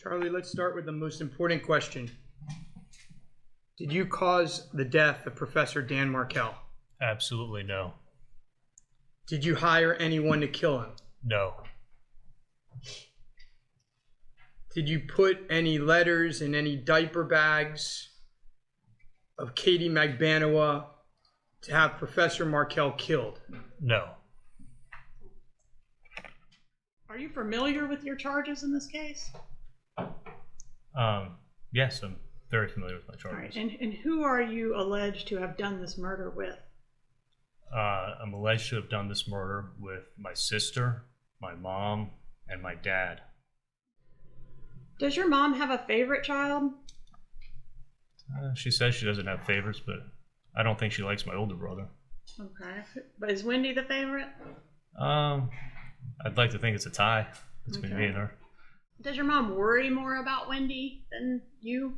Charlie, let's start with the most important question. Did you cause the death of Professor Dan Markel? Absolutely no. Did you hire anyone to kill him? No. Did you put any letters in any diaper bags of Katie Magbanua to have Professor Markel killed? No. Are you familiar with your charges in this case? Yes, I'm very familiar with my charges. All right. And who are you alleged to have done this murder with? I'm alleged to have done this murder with my sister, my mom, and my dad. Does your mom have a favorite child? She says she doesn't have favorites, but I don't think she likes my older brother. Okay. But is Wendi the favorite? I'd like to think it's a tie between me and her. Does your mom worry more about Wendi than you?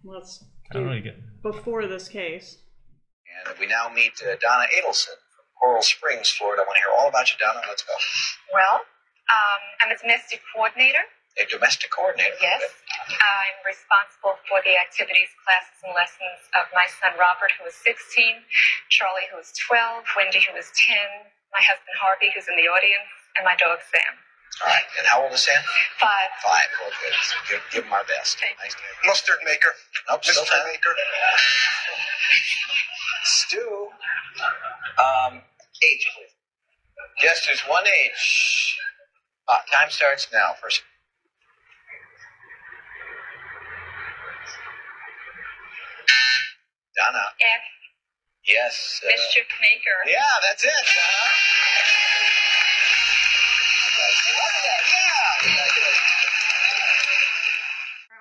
Let's I don't really get before this case. And we now meet Donna Adelson from Coral Springs, Florida. I want to hear all about you, Donna. Let's go. Well, I'm a domestic coordinator. A domestic coordinator? Yes. I'm responsible for the activities, classes, and lessons of my son Robert, who is 16, Charlie, who is 12, Wendi, who is 10, my husband Harvey, who's in the audience, and my dog Sam. All right. And how old is Sam? 5. 5. Well, good. So give him our best. Nice to meet you. Mustard maker. Nope, still Mustard time. maker. Stu. Age, please. Yes, there's one age. Time starts now. First. Donna. F. Yes. Mischief Maker. Yeah, that's it, Donna.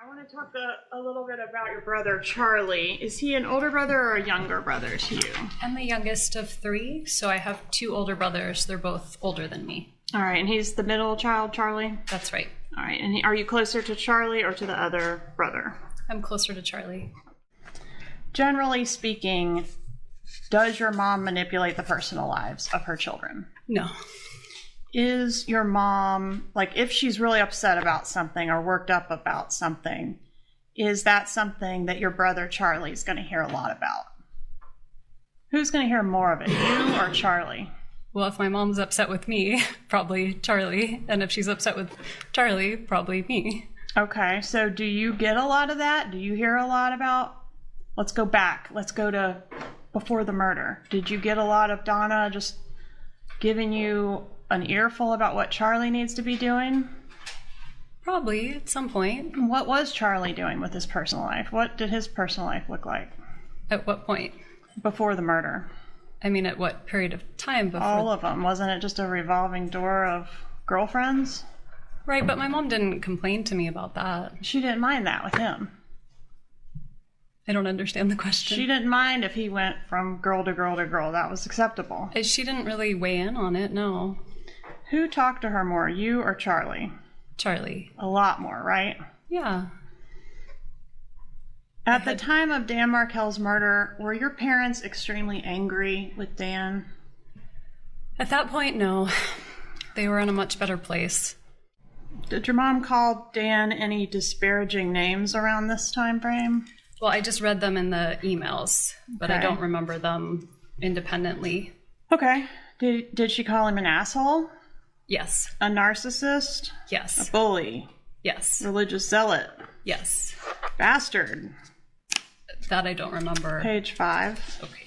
I want to talk a little bit about your brother Charlie. Is he an older brother or a younger brother to you? I'm the youngest of 3, so I have 2 older brothers. They're both older than me. All right, and he's the middle child, Charlie? That's right. All right, and are you closer to Charlie or to the other brother? I'm closer to Charlie. Generally speaking, does your mom manipulate the personal lives of her children? No. Is your mom, like, if she's really upset about something or worked up about something, is that something that your brother Charlie's going to hear a lot about? Who's going to hear more of it, you or Charlie? Well, if my mom's upset with me, probably Charlie. And if she's upset with Charlie, probably me. Okay, so do you get a lot of that? Do you hear a lot about... Let's go back. Let's go to before the murder. Did you get a lot of Donna just giving you an earful about what Charlie needs to be doing? Probably, at some point. What was Charlie doing with his personal life? What did his personal life look like? At what point? Before the murder. I mean, at what period of time before? All of them. Wasn't it just a revolving door of girlfriends? Right, but my mom didn't complain to me about that. She didn't mind that with him. I don't understand the question. She didn't mind if he went from girl to girl to girl. That was acceptable. She didn't really weigh in on it, no. Who talked to her more, you or Charlie? Charlie. A lot more, right? Yeah. At the time of Dan Markel's murder, were your parents extremely angry with Dan? At that point, no. They were in a much better place. Did your mom call Dan any disparaging names around this time frame? Well, I just read them in the emails, but I don't remember them independently. Okay. Did she call him an asshole? Yes. A narcissist? Yes. A bully? Yes. Religious zealot? Yes. Bastard? That I don't remember. Page 5. Okay.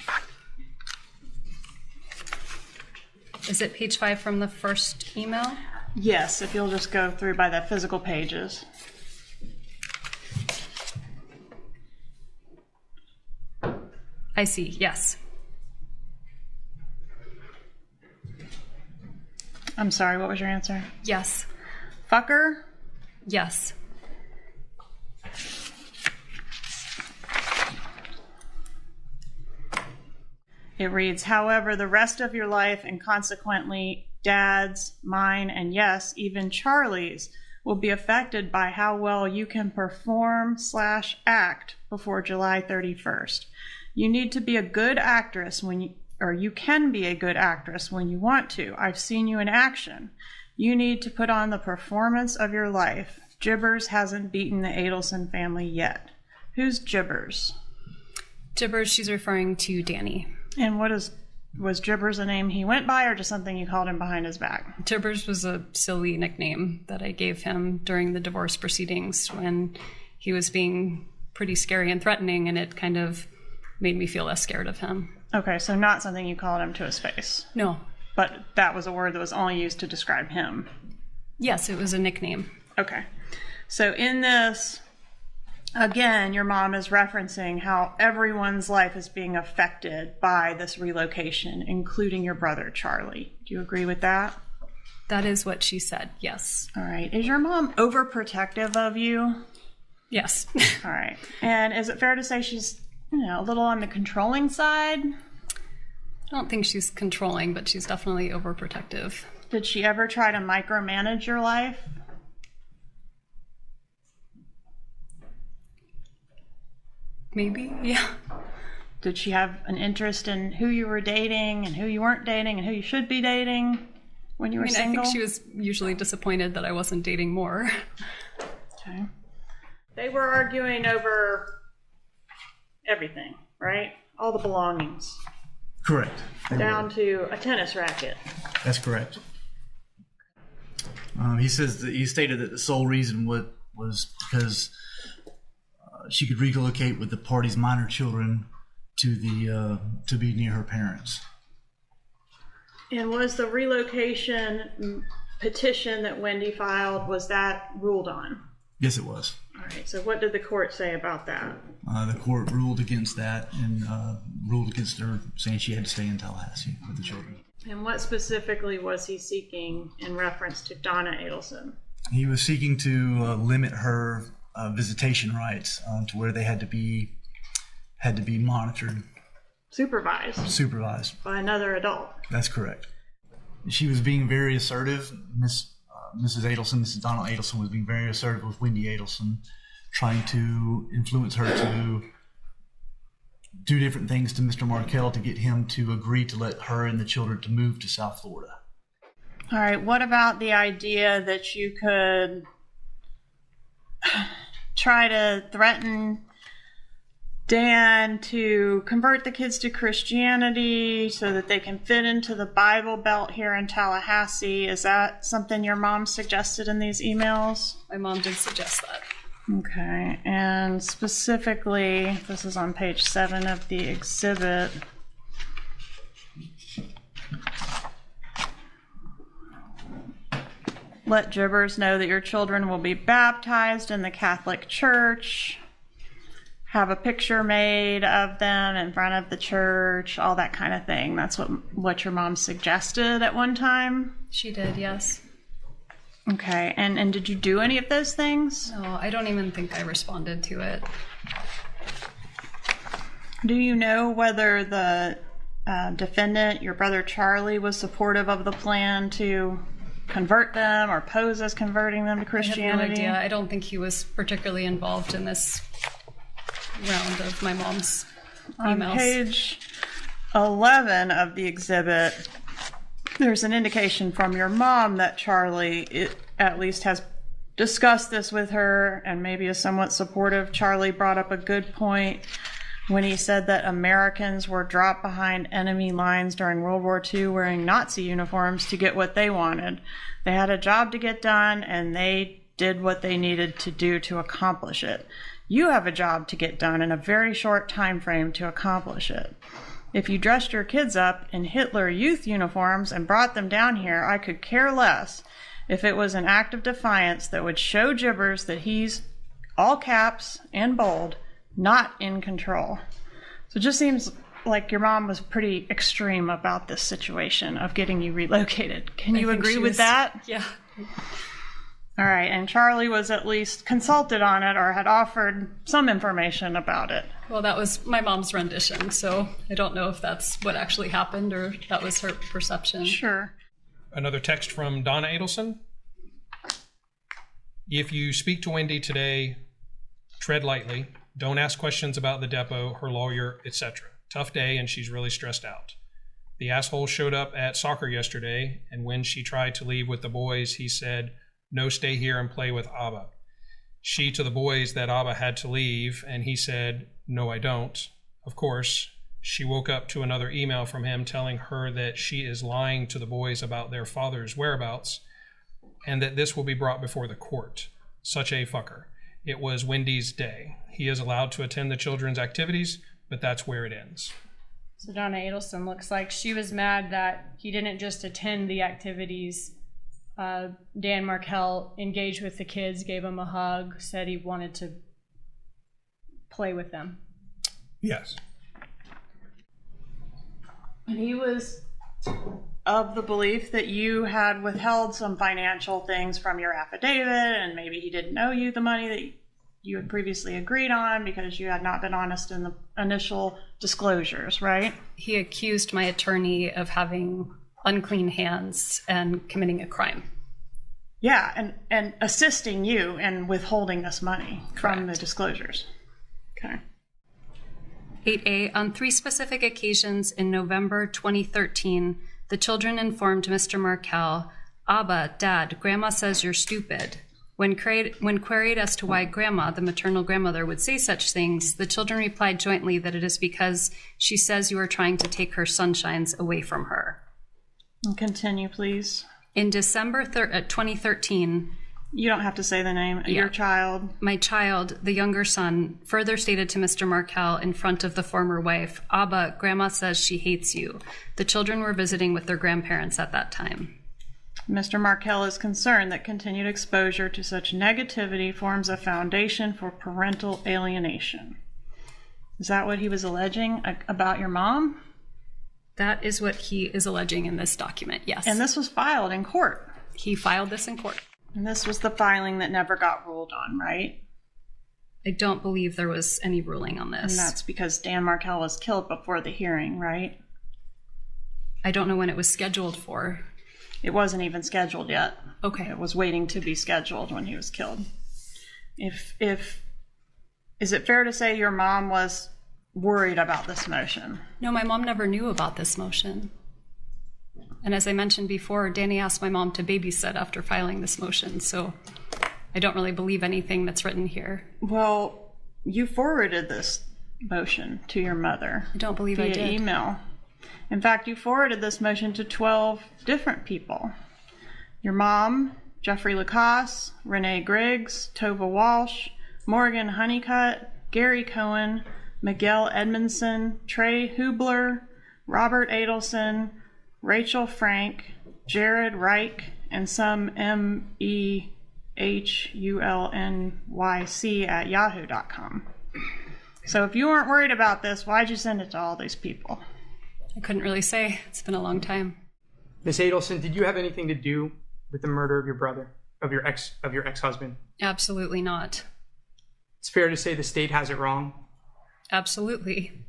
Is it page 5 from the first email? Yes, if you'll just go through by the physical pages. I see, yes. I'm sorry, what was your answer? Yes. Fucker? Yes. It reads, however, the rest of your life and consequently Dad's, mine, and yes, even Charlie's will be affected by how well you can perform/act before July 31st. You need to be a good actress you can be a good actress when you want to. I've seen you in action. You need to put on the performance of your life. Jibbers hasn't beaten the Adelson family yet. Who's Jibbers? Jibbers, she's referring to Danny. And was Jibbers a name he went by or just something you called him behind his back? Jibbers was a silly nickname that I gave him during the divorce proceedings when he was being pretty scary and threatening, and it kind of made me feel less scared of him. Okay, so not something you called him to his face. No. But that was a word that was only used to describe him. Yes, it was a nickname. Okay. So in this, again, your mom is referencing how everyone's life is being affected by this relocation, including your brother, Charlie. Do you agree with that? That is what she said, yes. All right. Is your mom overprotective of you? Yes. All right. And is it fair to say she's, a little on the controlling side? I don't think she's controlling, but she's definitely overprotective. Did she ever try to micromanage your life? Maybe, yeah. Did she have an interest in who you were dating and who you weren't dating and who you should be dating when you were single? I think she was usually disappointed that I wasn't dating more. Okay. They were arguing over everything, right? All the belongings. Correct. Down to a tennis racket. That's correct. He stated that the sole reason was because she could relocate with the party's minor children to be near her parents. And was the relocation petition that Wendi filed, was that ruled on? Yes, it was. All right. So what did the court say about that? The court ruled against that and ruled against her, saying she had to stay in Tallahassee with the children. And what specifically was he seeking in reference to Donna Adelson? He was seeking to limit her visitation rights to where they had to be monitored, supervised by another adult. That's correct. She was being very assertive. Mrs. Donna Adelson was being very assertive with Wendi Adelson, trying to influence her to do different things to Mr. Markel to get him to agree to let her and the children to move to South Florida. All right. What about the idea that you could try to threaten Dan to convert the kids to Christianity so that they can fit into the Bible Belt here in Tallahassee? Is that something your mom suggested in these emails? My mom did suggest that. Okay. And specifically, this is on page 7 of the exhibit. Let Jibbers know that your children will be baptized in the Catholic Church. Have a picture made of them in front of the church, all that kind of thing. That's what your mom suggested at one time? She did, yes. Okay, and did you do any of those things? No, I don't even think I responded to it. Do you know whether the defendant, your brother Charlie, was supportive of the plan to convert them or pose as converting them to Christianity? I have no idea. I don't think he was particularly involved in this round of my mom's emails. On page 11 of the exhibit, there's an indication from your mom that Charlie at least has discussed this with her and maybe is somewhat supportive. Charlie brought up a good point when he said that Americans were dropped behind enemy lines during World War II wearing Nazi uniforms to get what they wanted. They had a job to get done, and they did what they needed to do to accomplish it. You have a job to get done in a very short time frame to accomplish it. If you dressed your kids up in Hitler Youth uniforms and brought them down here, I could care less if it was an act of defiance that would show Jibbers that he's, all caps and bold, not in control. So it just seems like your mom was pretty extreme about this situation of getting you relocated. Can you agree with that? Yeah. All right, and Charlie was at least consulted on it or had offered some information about it. Well, that was my mom's rendition, so I don't know if that's what actually happened or that was her perception. Sure. Another text from Donna Adelson. If you speak to Wendi today, tread lightly. Don't ask questions about the depot, her lawyer, etc. Tough day, and she's really stressed out. The asshole showed up at soccer yesterday, and when she tried to leave with the boys, he said, "No, stay here and play with Abba." She to the boys that Abba had to leave, and he said, "No, I don't." Of course, she woke up to another email from him telling her that she is lying to the boys about their father's whereabouts and that this will be brought before the court. Such a fucker. It was Wendy's day. He is allowed to attend the children's activities, but that's where it ends. So Donna Adelson looks like she was mad that he didn't just attend the activities. Dan Markel engaged with the kids, gave them a hug, said he wanted to play with them. Yes. And he was of the belief that you had withheld some financial things from your affidavit, and maybe he didn't owe you the money that you had previously agreed on because you had not been honest in the initial disclosures, right? He accused my attorney of having unclean hands and committing a crime. Yeah, and assisting you in withholding this money from the disclosures. Okay. 8A, on 3 specific occasions in November 2013, the children informed Mr. Markel, "Abba, Dad, Grandma says you're stupid." When queried as to why Grandma, the maternal grandmother, would say such things, the children replied jointly that it is because she says you are trying to take her sunshines away from her. And continue, please. In December 2013... You don't have to say the name. Yeah. Your child. My child, the younger son, further stated to Mr. Markel in front of the former wife, "Abba, Grandma says she hates you." The children were visiting with their grandparents at that time. Mr. Markel is concerned that continued exposure to such negativity forms a foundation for parental alienation. Is that what he was alleging about your mom? That is what he is alleging in this document, yes. And this was filed in court. He filed this in court. And this was the filing that never got ruled on, right? I don't believe there was any ruling on this. And that's because Dan Markel was killed before the hearing, right? I don't know when it was scheduled for. It wasn't even scheduled yet. Okay. It was waiting to be scheduled when he was killed. Is it fair to say your mom was worried about this motion? No, my mom never knew about this motion. And as I mentioned before, Danny asked my mom to babysit after filing this motion, so I don't really believe anything that's written here. Well, you forwarded this motion to your mother. I don't believe I did. Via email. In fact, you forwarded this motion to 12 different people. Your mom, Jeffrey Lacoste, Renee Griggs, Tova Walsh, Morgan Honeycutt, Gary Cohen, Miguel Edmondson, Trey Hubler, Robert Adelson, Rachel Frank, Jared Reich, and some MEHULNYC at yahoo.com. So if you weren't worried about this, why'd you send it to all these people? I couldn't really say. It's been a long time. Miss Adelson, did you have anything to do with the murder of your brother, of your ex-husband? Absolutely not. It's fair to say the state has it wrong? Absolutely.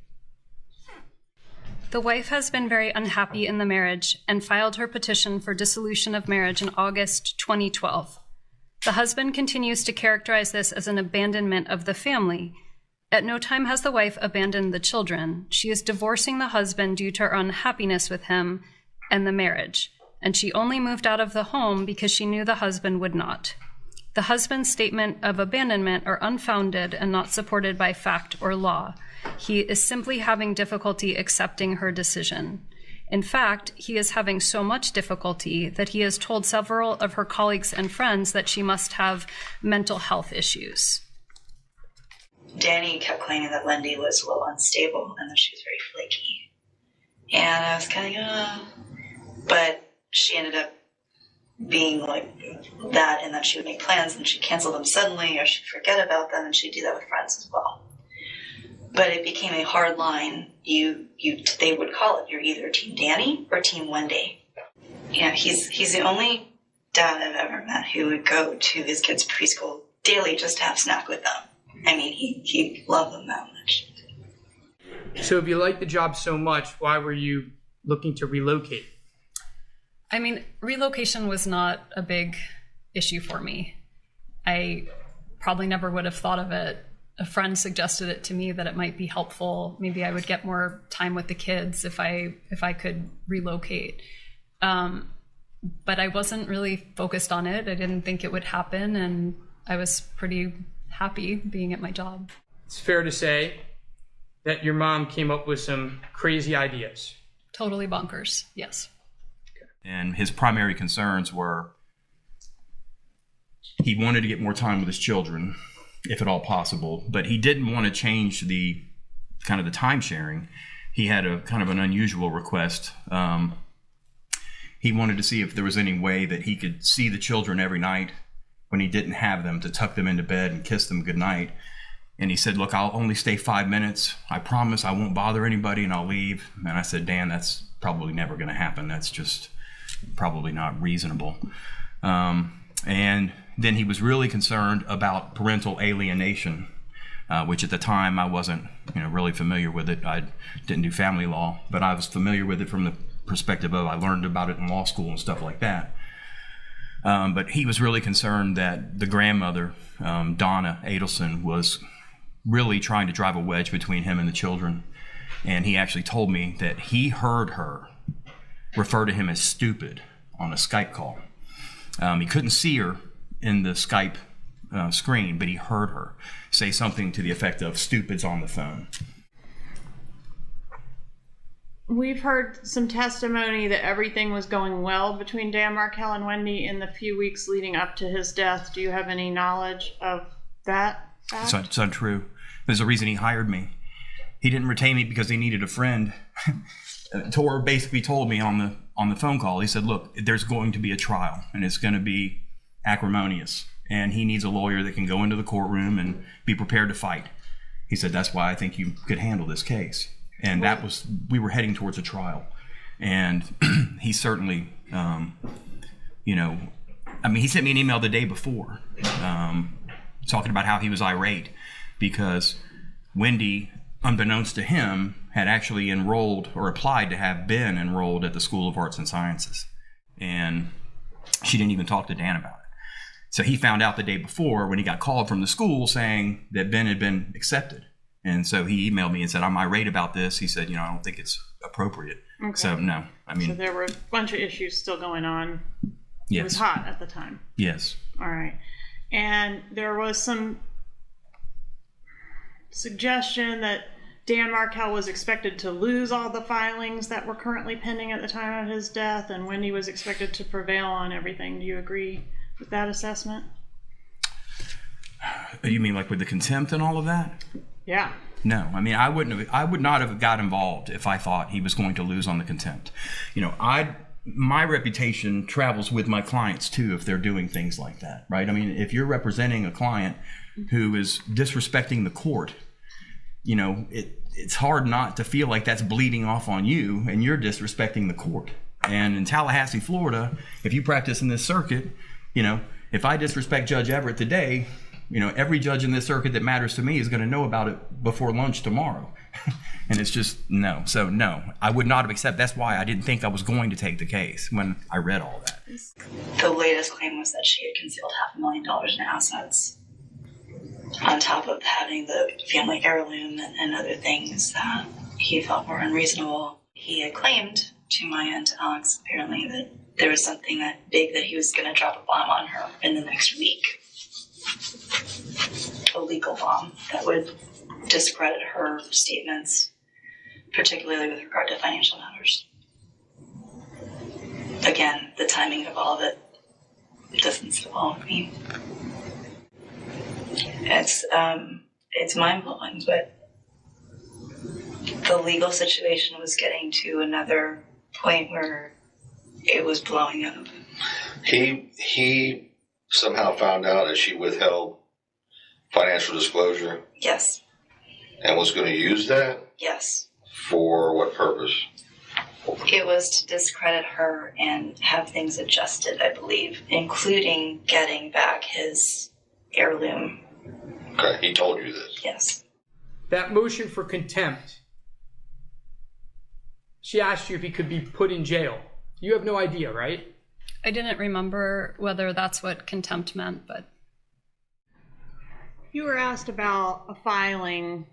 The wife has been very unhappy in the marriage and filed her petition for dissolution of marriage in August 2012. The husband continues to characterize this as an abandonment of the family. At no time has the wife abandoned the children. She is divorcing the husband due to her unhappiness with him and the marriage, and she only moved out of the home because she knew the husband would not. The husband's statement of abandonment are unfounded and not supported by fact or law. He is simply having difficulty accepting her decision. In fact, he is having so much difficulty that he has told several of her colleagues and friends that she must have mental health issues. Danny kept claiming that Wendi was a little unstable and that she was very flaky. And I was kind of, but she ended up being like that, and that she would make plans and she'd cancel them suddenly or she'd forget about them, and she'd do that with friends as well. But it became a hard line. They would call it, you're either Team Danny or Team Wendi. You know, he's the only dad I've ever met who would go to his kids' preschool daily just to have snack with them. I mean, he loved them that much. So if you liked the job so much, why were you looking to relocate? I mean, relocation was not a big issue for me. I probably never would have thought of it a friend suggested it to me that it might be helpful. Maybe I would get more time with the kids if I could relocate. But I wasn't really focused on it. I didn't think it would happen, and I was pretty happy being at my job. It's fair to say that your mom came up with some crazy ideas. Totally bonkers, yes. And his primary concerns were he wanted to get more time with his children, if at all possible, but he didn't want to change the kind of the time sharing. He had a kind of an unusual request. He wanted to see if there was any way that he could see the children every night when he didn't have them, to tuck them into bed and kiss them goodnight. And he said, look, I'll only stay 5 minutes. I promise I won't bother anybody and I'll leave. And I said, Dan, that's probably never going to happen. That's just probably not reasonable. And then he was really concerned about parental alienation, which at the time I wasn't really familiar with it. I didn't do family law, but I was familiar with it from the perspective of I learned about it in law school and stuff like that. But he was really concerned that the grandmother, Donna Adelson, was really trying to drive a wedge between him and the children. And he actually told me that he heard her refer to him as stupid on a Skype call. He couldn't see her in the Skype screen, but he heard her say something to the effect of "stupid's on the phone." We've heard some testimony that everything was going well between Dan Markel and Wendi in the few weeks leading up to his death. Do you have any knowledge of that fact? It's untrue. There's a reason he hired me. He didn't retain me because he needed a friend. Tor basically told me on the phone call, he said, look, there's going to be a trial and it's going to be acrimonious, and he needs a lawyer that can go into the courtroom and be prepared to fight. He said, that's why I think you could handle this case. And that was, we were heading towards a trial. And he certainly, he sent me an email the day before talking about how he was irate because Wendi, unbeknownst to him, had actually enrolled or applied to have been enrolled at the School of Arts and Sciences. And she didn't even talk to Dan about it. So he found out the day before when he got called from the school saying that Ben had been accepted. And so he emailed me and said, I'm irate about this. He said, I don't think it's appropriate. Okay. So no, So there were a bunch of issues still going on. Yes. It was hot at the time. Yes. All right. And there was some suggestion that Dan Markel was expected to lose all the filings that were currently pending at the time of his death, and Wendi was expected to prevail on everything. Do you agree with that assessment? You mean like with the contempt and all of that? Yeah. No, I would not have got involved if I thought he was going to lose on the contempt. My reputation travels with my clients too if they're doing things like that, right? If you're representing a client who is disrespecting the court, it's hard not to feel like that's bleeding off on you and you're disrespecting the court. And in Tallahassee, Florida, if you practice in this circuit, if I disrespect Judge Everett today, every judge in this circuit that matters to me is going to know about it before lunch tomorrow. And it's just, no. So no, I would not have accepted. That's why I didn't think I was going to take the case when I read all that. The latest claim was that she had concealed $500,000 in assets, on top of having the family heirloom and other things that he felt were unreasonable. He had claimed to my aunt Alex, apparently, that there was something that big that he was going to drop a bomb on her in the next week. A legal bomb that would discredit her statements, particularly with regard to financial matters. Again, the timing of all of it doesn't sit well with me. It's mind-blowing, but the legal situation was getting to another point where it was blowing up. He somehow found out that she withheld financial disclosure. Yes. And was going to use that? Yes. For what purpose? It was to discredit her and have things adjusted, I believe, including getting back his heirloom. Okay, he told you this? Yes. That motion for contempt, she asked you if he could be put in jail. You have no idea, right? I didn't remember whether that's what contempt meant, but... You were asked about a filing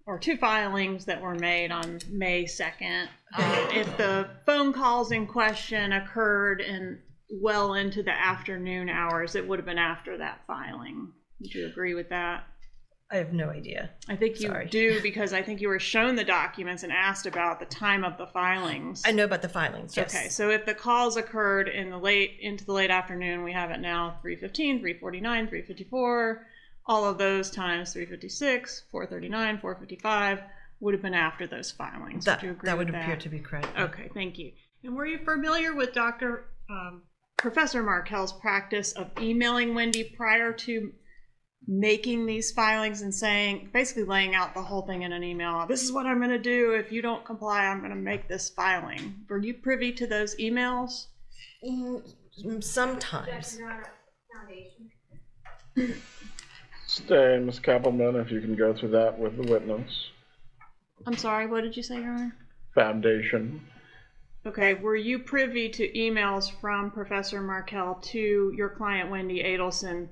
or two filings that were made on May 2nd. If the phone calls in question occurred well into the afternoon hours, it would have been after that filing. Would you agree with that? I have no idea. I think you do, because I think you were shown the documents and asked about the time of the filings. I know about the filings, yes. Okay, so if the calls occurred into the late afternoon, we have it now 3:15, 3:49, 3:54. All of those times, 3:56, 4:39, 4:55, would have been after those filings. Would you agree that with would appear to be correct. Okay, thank you. And were you familiar with Professor Markel's practice of emailing Wendi prior to making these filings and basically laying out the whole thing in an email? This is what I'm going to do. If you don't comply, I'm going to make this filing. Were you privy to those emails? Sometimes. Stay, Ms. Kappelman, if you can go through that with the witness. I'm sorry, what did you say, Your Honor? Foundation. Okay, were you privy to emails from Professor Markel to your client Wendi Adelson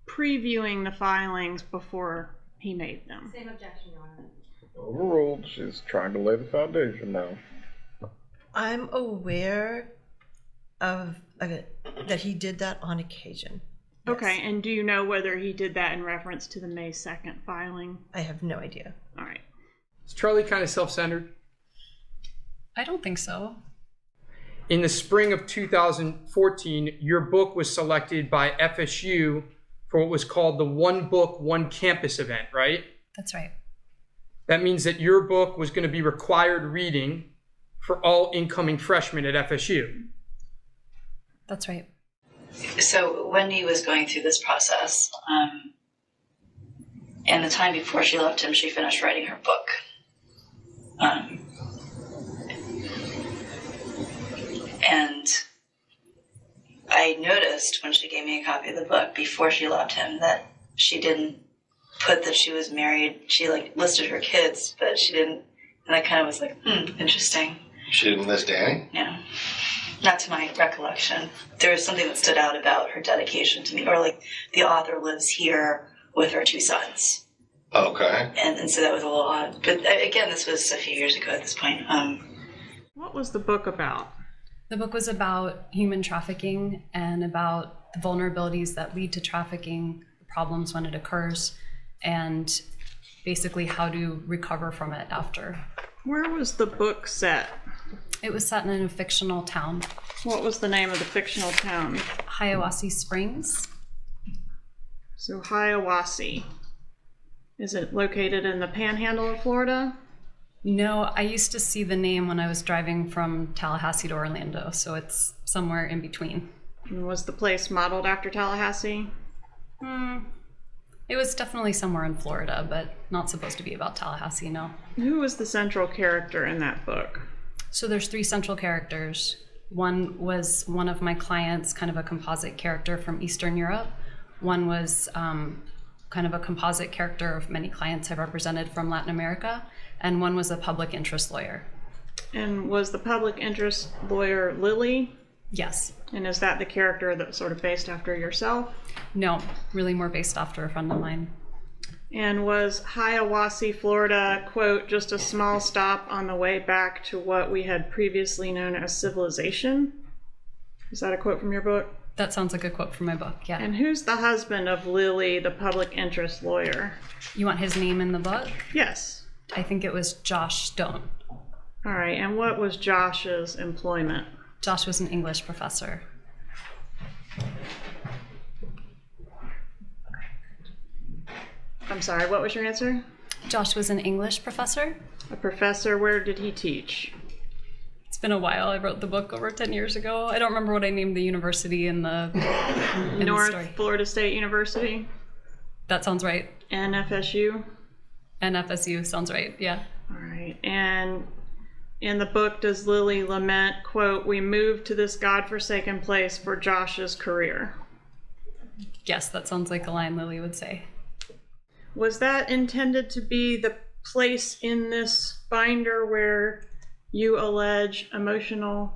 previewing the filings before he made them? Same objection, Your Honor. Overruled. She's trying to lay the foundation now. I'm aware of that he did that on occasion. Yes. Okay, and do you know whether he did that in reference to the May 2nd filing? I have no idea. All right. Is Charlie kind of self-centered? I don't think so. In the spring of 2014, your book was selected by FSU for what was called the One Book, One Campus event, right? That's right. That means that your book was going to be required reading for all incoming freshmen at FSU. That's right. So Wendi was going through this process, and the time before she left him, she finished writing her book. And I noticed when she gave me a copy of the book before she left him that she didn't put that she was married. She listed her kids, but she didn't. And I kind of was like, interesting. She didn't list Danny? Yeah. Not to my recollection. There was something that stood out about her dedication to me, or the author lives here with her two sons. Okay. And so that was a little odd. But again, this was a few years ago at this point. What was the book about? The book was about human trafficking and about the vulnerabilities that lead to trafficking, problems when it occurs, and basically how to recover from it after. Where was the book set? It was set in a fictional town. What was the name of the fictional town? Hiawassee Springs. So Hiawassee. Is it located in the panhandle of Florida? No, I used to see the name when I was driving from Tallahassee to Orlando, so it's somewhere in between. And was the place modeled after Tallahassee? It was definitely somewhere in Florida, but not supposed to be about Tallahassee, no. Who was the central character in that book? So there's three central characters. One was one of my clients, kind of a composite character from Eastern Europe. One was kind of a composite character of many clients I've represented from Latin America. And one was a public interest lawyer. And was the public interest lawyer Lily? Yes. And is that the character that's sort of based after yourself? No, really more based after a friend of mine. And was Hiawassee, Florida, quote, just a small stop on the way back to what we had previously known as civilization? Is that a quote from your book? That sounds like a quote from my book, yeah. And who's the husband of Lily, the public interest lawyer? You want his name in the book? Yes. I think it was Josh Stone. All right, and what was Josh's employment? Josh was an English professor. I'm sorry, what was your answer? Josh was an English professor. A professor, where did he teach? It's been a while. I wrote the book over 10 years ago. I don't remember what I named the university in the North story. Florida State University? That sounds right. NFSU? NFSU, sounds right, yeah. All right, and in the book, does Lily lament, quote, we moved to this godforsaken place for Josh's career? Yes, that sounds like a line Lily would say. Was that intended to be the place in this binder where you allege emotional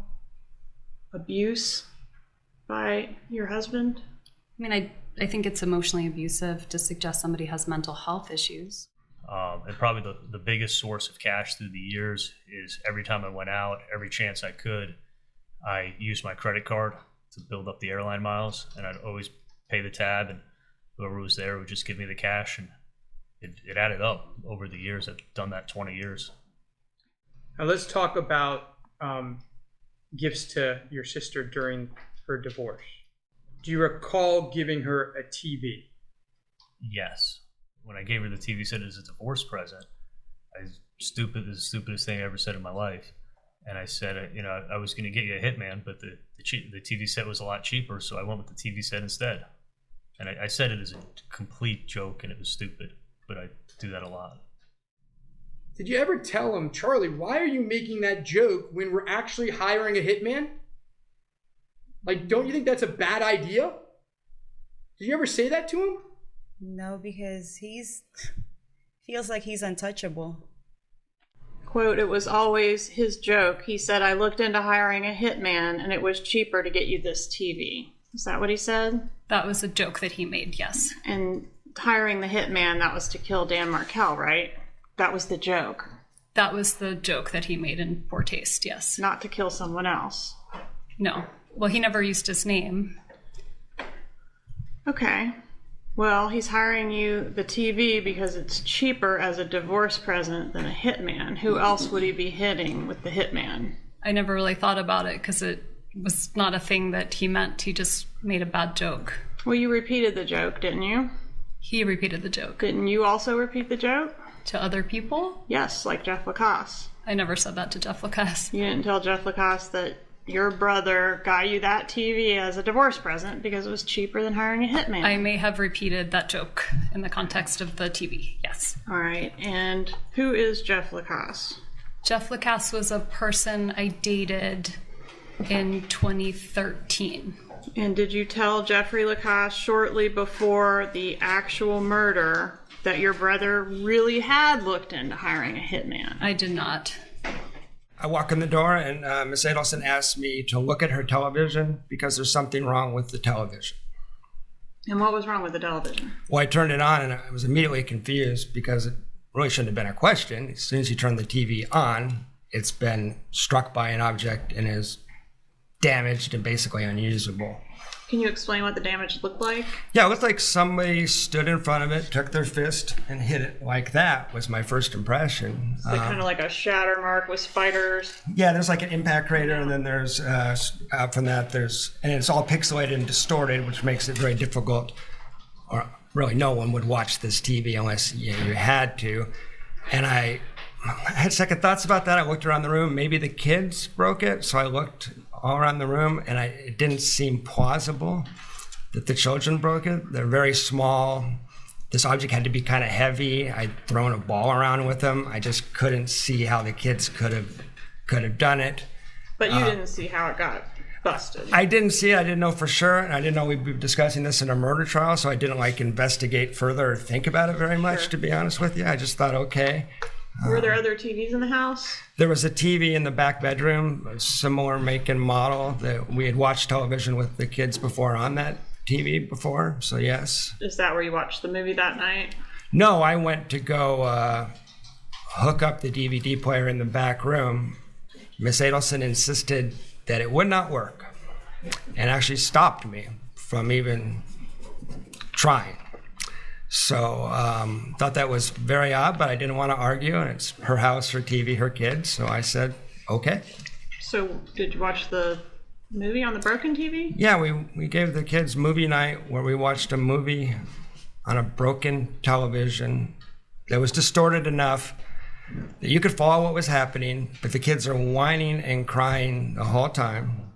abuse by your husband? I mean, I I think it's emotionally abusive to suggest somebody has mental health issues. And probably the biggest source of cash through the years is every time I went out, every chance I could, I used my credit card to build up the airline miles, and I'd always pay the tab, and whoever was there would just give me the cash, and it added up over the years. I've done that 20 years. Now let's talk about gifts to your sister during her divorce. Do you recall giving her a TV? Yes. When I gave her the TV set as a divorce present, it was the stupidest thing I ever said in my life. And I said, I was going to get you a Hitman, but the TV set was a lot cheaper, so I went with the TV set instead. And I said it as a complete joke, and it was stupid, but I do that a lot. Did you ever tell him, Charlie, why are you making that joke when we're actually hiring a hitman? Like, don't you think that's a bad idea? Did you ever say that to him? No, because feels like he's untouchable. Quote, it was always his joke. He said, I looked into hiring a hitman and it was cheaper to get you this TV. Is that what he said? That was a joke that he made, yes. And hiring the hitman, that was to kill Dan Markel, right? That was the joke. That was the joke that he made in poor taste, yes. Not to kill someone else. No. Well, he never used his name. Okay. Well, he's hiring you the TV because it's cheaper as a divorce present than a hitman. Who else would he be hitting with the hitman? I never really thought about it because it was not a thing that he meant. He just made a bad joke. Well, you repeated the joke, didn't you? He repeated the joke. Didn't you also repeat the joke? To other people? Yes, like Jeff Lacasse. I never said that to Jeff Lacasse. You didn't tell Jeff Lacasse that your brother got you that TV as a divorce present because it was cheaper than hiring a hitman. I may have repeated that joke in the context of the TV, yes. All right, and who is Jeff Lacasse? Jeff Lacasse was a person I dated in 2013. And did you tell Jeffrey Lacasse shortly before the actual murder that your brother really had looked into hiring a hitman? I did not. I walk in the door and Miss Adelson asks me to look at her television because there's something wrong with the television. And what was wrong with the television? Well, I turned it on and I was immediately confused because it really shouldn't have been a question. As soon as you turn the TV on, it's been struck by an object and is damaged and basically unusable. Can you explain what the damage looked like? Yeah, it looked like somebody stood in front of it, took their fist, and hit it like that was my first impression. So kind of like a shatter mark with spiders? Yeah, there's like an impact crater, and then there's, from that, and it's all pixelated and distorted, which makes it very difficult, or really no one would watch this TV unless you had to. And I had second thoughts about that. I looked around the room. Maybe the kids broke it, so I looked all around the room, and it didn't seem plausible that the children broke it. They're very small. This object had to be kind of heavy. I'd thrown a ball around with them. I just couldn't see how the kids could have done it. But you didn't see how it got busted. I didn't see it. I didn't know for sure, and I didn't know we'd be discussing this in a murder trial, so I didn't investigate further or think about it very much, to be honest with you. I just thought, okay. Were there other TVs in the house? There was a TV in the back bedroom, a similar make and model that we had watched television with the kids before on that TV before, so yes. Is that where you watched the movie that night? No, I went to go hook up the DVD player in the back room. Miss Adelson insisted that it would not work and actually stopped me from even trying. So thought that was very odd, but I didn't want to argue, and it's her house, her TV, her kids, so I said, okay. So did you watch the movie on the broken TV? Yeah, we gave the kids movie night where we watched a movie on a broken television that was distorted enough that you could follow what was happening, but the kids are whining and crying the whole time.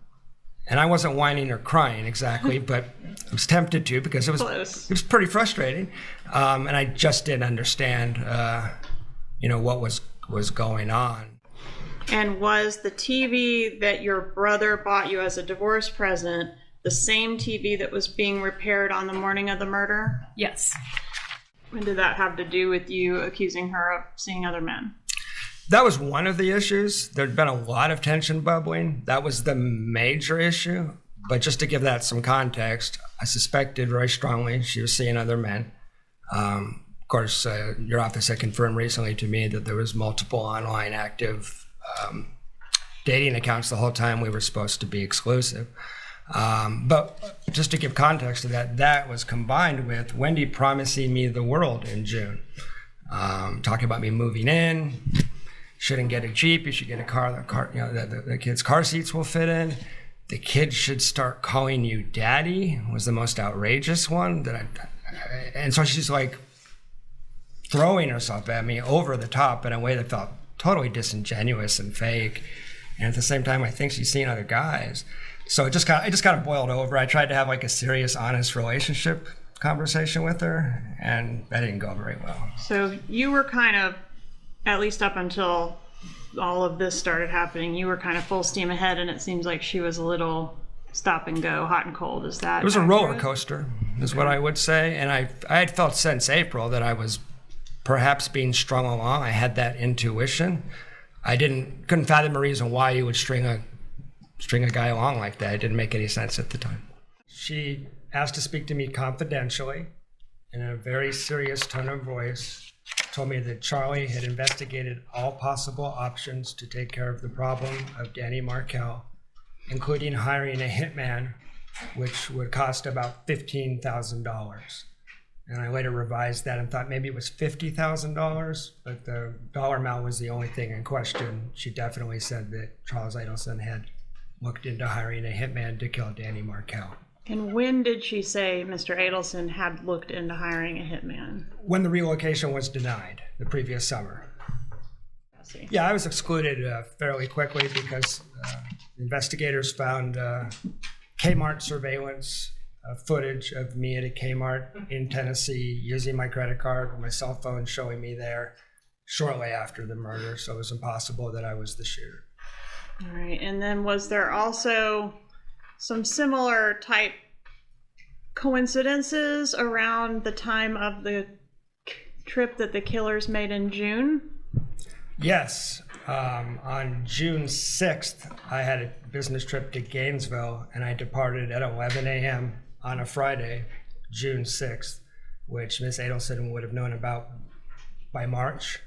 And I wasn't whining or crying exactly, but I was tempted to because it was pretty frustrating, and I just didn't understand, what was going on. And was the TV that your brother bought you as a divorce present the same TV that was being repaired on the morning of the murder? Yes. And did that have to do with you accusing her of seeing other men? That was one of the issues. There'd been a lot of tension bubbling. That was the major issue. But just to give that some context, I suspected very strongly she was seeing other men. Of course, your office had confirmed recently to me that there was multiple online active dating accounts the whole time we were supposed to be exclusive. But just to give context to that, that was combined with Wendi promising me the world in June. Talking about me moving in, shouldn't get a Jeep, you should get a car, the kids' car seats will fit in. The kids should start calling you daddy was the most outrageous one and so she's like throwing herself at me over the top in a way that felt totally disingenuous and fake. And at the same time, I think she's seeing other guys. So it just kind of boiled over. I tried to have like a serious, honest relationship conversation with her, and that didn't go very well. So you were kind of, at least up until all of this started happening, you were kind of full steam ahead, and it seems like she was a little stop and go, hot and cold. Is that? It was accurate? A roller coaster, is what I would say. And I had felt since April that I was perhaps being strung along. I had that intuition. I couldn't fathom a reason why you would string a guy along like that. It didn't make any sense at the time. She asked to speak to me confidentially in a very serious tone of voice, told me that Charlie had investigated all possible options to take care of the problem of Danny Markel, including hiring a hitman, which would cost about $15,000. And I later revised that and thought maybe it was $50,000, but the dollar amount was the only thing in question. She definitely said that Charles Adelson had looked into hiring a hitman to kill Danny Markel. And when did she say Mr. Adelson had looked into hiring a hitman? When the relocation was denied, the previous summer. Yeah, I was excluded fairly quickly because investigators found Kmart surveillance footage of me at a Kmart in Tennessee using my credit card, my cell phone showing me there shortly after the murder, so it was impossible that I was the shooter. All right, and then was there also some similar type coincidences around the time of the trip that the killers made in June? Yes. On June 6th, I had a business trip to Gainesville, and I departed at 11 a.m. on a Friday, June 6th, which Miss Adelson would have known about by March.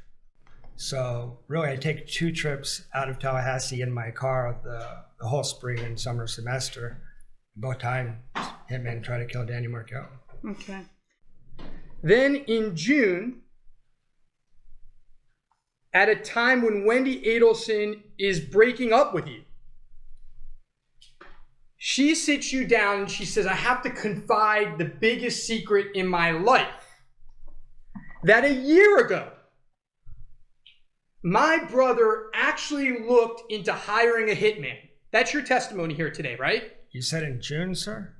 So really, I take 2 trips out of Tallahassee in my car the whole spring and summer semester. Both times, hitmen try to kill Danny Markel. Okay. Then in June, at a time when Wendi Adelson is breaking up with you, she sits you down and she says, I have to confide the biggest secret in my life. That a year ago, my brother actually looked into hiring a hitman. That's your testimony here today, right? You said in June, sir?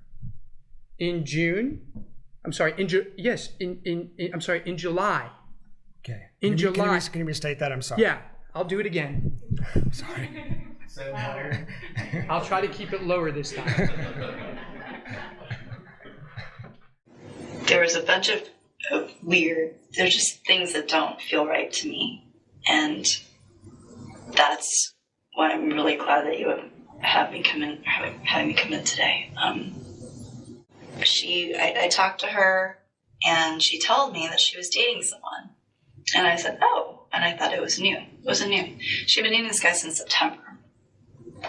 In June? I'm sorry, in July. Okay. In July. Can you restate that? I'm sorry. Yeah, I'll do it again. I'm sorry. I'll try to keep it lower this time. There was a bunch of weird, there's just things that don't feel right to me. And that's why I'm really glad that you have me come in, having me come in today. I talked to her, and she told me that she was dating someone. And I said, oh, and I thought it was new. It wasn't new. She'd been dating this guy since September.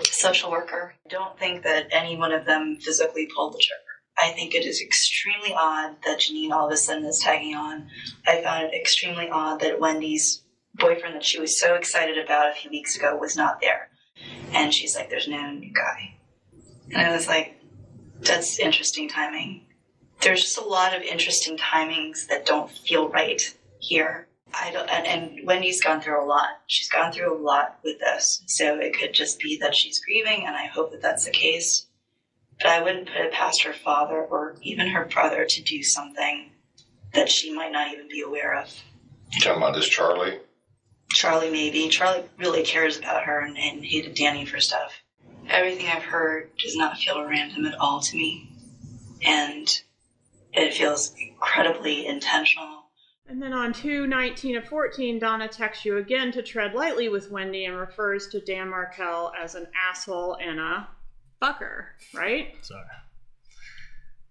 Social worker. I don't think that any one of them physically pulled the trigger. I think it is extremely odd that Janine all of a sudden is tagging on. I found it extremely odd that Wendy's boyfriend that she was so excited about a few weeks ago was not there. And she's like, there's no new guy. And I was like, that's interesting timing. There's just a lot of interesting timings that don't feel right here. And Wendy's gone through a lot. She's gone through a lot with this. So it could just be that she's grieving, and I hope that that's the case. But I wouldn't put it past her father or even her brother to do something that she might not even be aware of. You talking about this Charlie? Charlie, maybe. Charlie really cares about her and hated Danny for stuff. Everything I've heard does not feel random at all to me. And it feels incredibly intentional. And then on 2/19/14, Donna texts you again to tread lightly with Wendi and refers to Dan Markel as an asshole and a fucker, right? Sorry.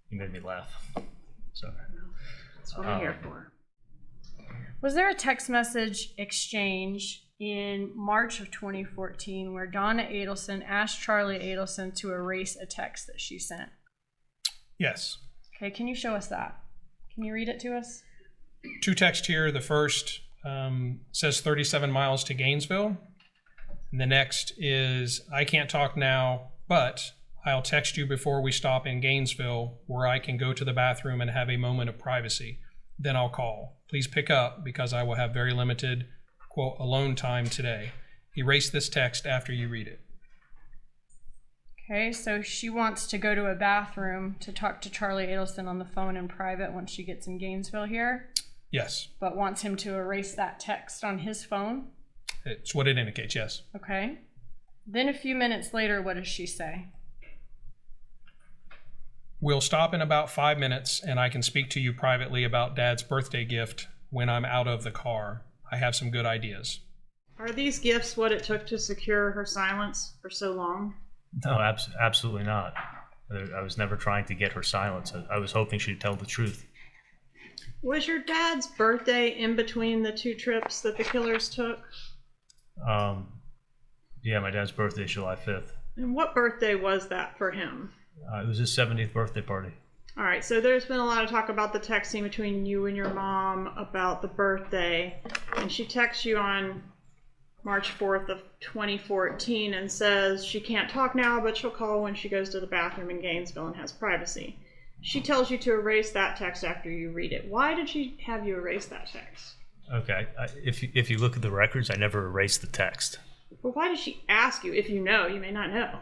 You made me laugh. Sorry. That's what I'm here for. Was there a text message exchange in March of 2014 where Donna Adelson asked Charlie Adelson to erase a text that she sent? Yes. Okay, can you show us that? Can you read it to us? 2 texts here. The first says 37 miles to Gainesville. And the next is, I can't talk now, but I'll text you before we stop in Gainesville where I can go to the bathroom and have a moment of privacy. Then I'll call. Please pick up because I will have very limited, quote, alone time today. Erase this text after you read it. Okay, so she wants to go to a bathroom to talk to Charlie Adelson on the phone in private once she gets in Gainesville here. Yes. But wants him to erase that text on his phone. It's what it indicates, yes. Okay. Then a few minutes later, what does she say? We'll stop in about 5 minutes and I can speak to you privately about Dad's birthday gift when I'm out of the car. I have some good ideas. Are these gifts what it took to secure her silence for so long? No, absolutely not. I was never trying to get her silence. I was hoping she'd tell the truth. Was your dad's birthday in between the 2 trips that the killers took? Yeah, my dad's birthday is July 5th. And what birthday was that for him? It was his 70th birthday party. All right, so there's been a lot of talk about the texting between you and your mom about the birthday. And she texts you on March 4th of 2014 and says she can't talk now, but she'll call when she goes to the bathroom in Gainesville and has privacy. She tells you to erase that text after you read it. Why did she have you erase that text? Okay, if you look at the records, I never erased the text. But why did she ask you? If you know, you may not know.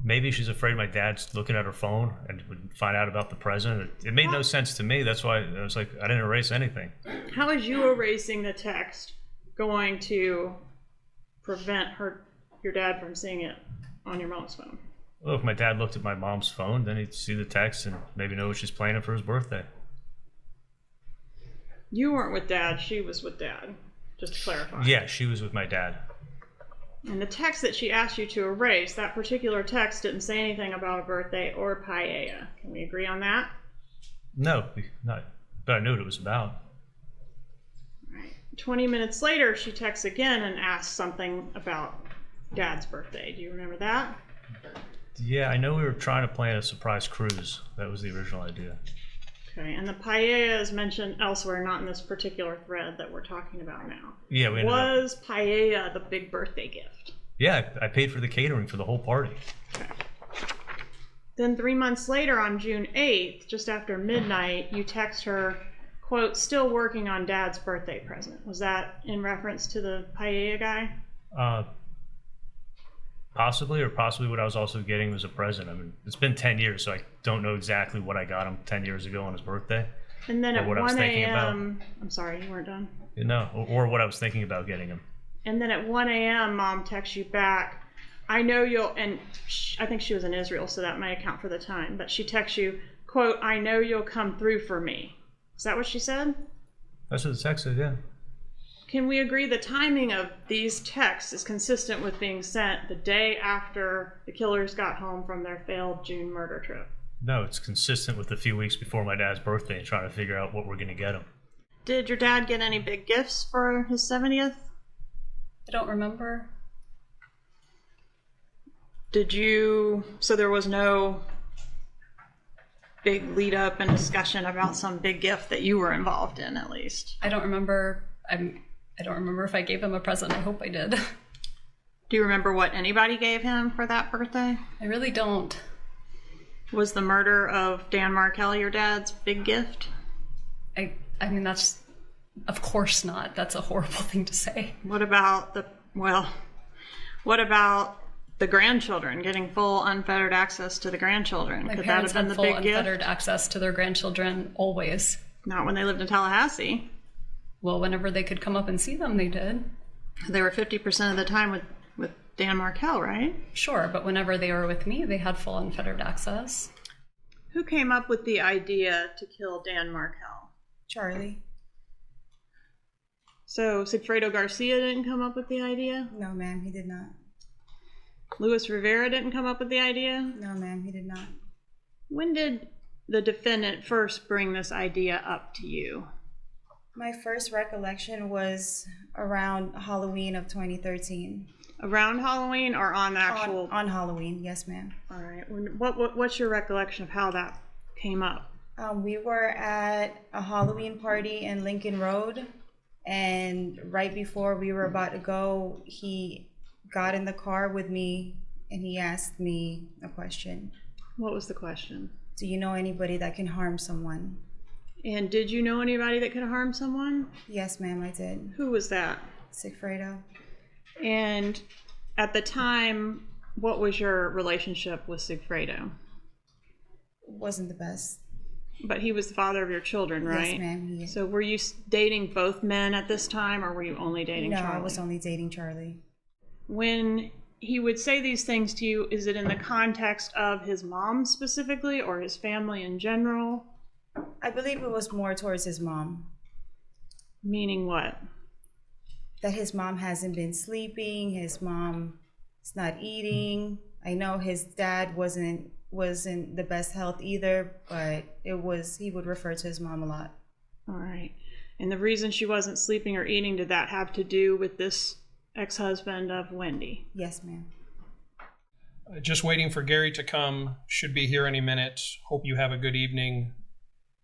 Maybe she's afraid my dad's looking at her phone and would find out about the present. It made no sense to me. That's why I was like, I didn't erase anything. How is you erasing the text going to prevent your dad from seeing it on your mom's phone? Well, if my dad looked at my mom's phone, then he'd see the text and maybe know what she's planning for his birthday. You weren't with Dad, she was with Dad, just to clarify. Yeah, she was with my dad. And the text that she asked you to erase, that particular text didn't say anything about a birthday or paella. Can we agree on that? No, not. But I knew what it was about. All right. 20 minutes later, she texts again and asks something about Dad's birthday. Do you remember that? Yeah, I know we were trying to plan a surprise cruise. That was the original idea. Okay, and the paella is mentioned elsewhere, not in this particular thread that we're talking about now. Yeah, Was paella the big birthday gift? Yeah, I paid for the catering for the whole party. Okay. Then 3 months later, on June 8th, just after midnight, you text her, quote, still working on Dad's birthday present. Was that in reference to the paella guy? Possibly what I was also getting was a present. I mean, it's been 10 years, so I don't know exactly what I got him 10 years ago on his birthday. And then at what 1 a.m., I'm sorry, you weren't done. No, or what I was thinking about getting him. And then at 1 a.m., Mom texts you back, I know you'll, and I think she was in Israel, so that might account for the time, but she texts you, quote, I know you'll come through for me. Is that what she said? That's what the text said, yeah. Can we agree the timing of these texts is consistent with being sent the day after the killers got home from their failed June murder trip? No, it's consistent with a few weeks before my dad's birthday and trying to figure out what we're going to get him. Did your dad get any big gifts for his 70th? I don't remember. So there was no big lead up and discussion about some big gift that you were involved in, at least? I don't remember. I don't remember if I gave him a present. I hope I did. Do you remember what anybody gave him for that birthday? I really don't. Was the murder of Dan Markel your dad's big gift? I mean, that's, of course not. That's a horrible thing to say. What about the grandchildren, getting full unfettered access to the grandchildren? My Could that have parents been had the full big gift? unfettered access to their grandchildren always. Not when they lived in Tallahassee. Well, whenever they could come up and see them, they did. They were 50% of the time with Dan Markel, right? Sure, but whenever they were with me, they had full unfettered access. Who came up with the idea to kill Dan Markel? Charlie. So Sigfredo Garcia didn't come up with the idea? No, ma'am, he did not. Luis Rivera didn't come up with the idea? No, ma'am, he did not. When did the defendant first bring this idea up to you? My first recollection was around Halloween of 2013. Around Halloween or on the actual? On Halloween, yes, ma'am. All right. What's your recollection of how that came up? We were at a Halloween party in Lincoln Road, and right before we were about to go, he got in the car with me and he asked me a question. What was the question? Do you know anybody that can harm someone? And did you know anybody that could harm someone? Yes, ma'am, I did. Who was that? Sigfredo. And at the time, what was your relationship with Sigfredo? Wasn't the best. But he was the father of your children, right? Yes, ma'am. So were you dating both men at this time, or were you only dating Charlie? No, I was only dating Charlie. When he would say these things to you, is it in the context of his mom specifically, or his family in general? I believe it was more towards his mom. Meaning what? That his mom hasn't been sleeping, his mom is not eating. I know his dad wasn't the best health either, but he would refer to his mom a lot. All right. And the reason she wasn't sleeping or eating, did that have to do with this ex-husband of Wendi? Yes, ma'am. Just waiting for Gary to come. Should be here any minute. Hope you have a good evening.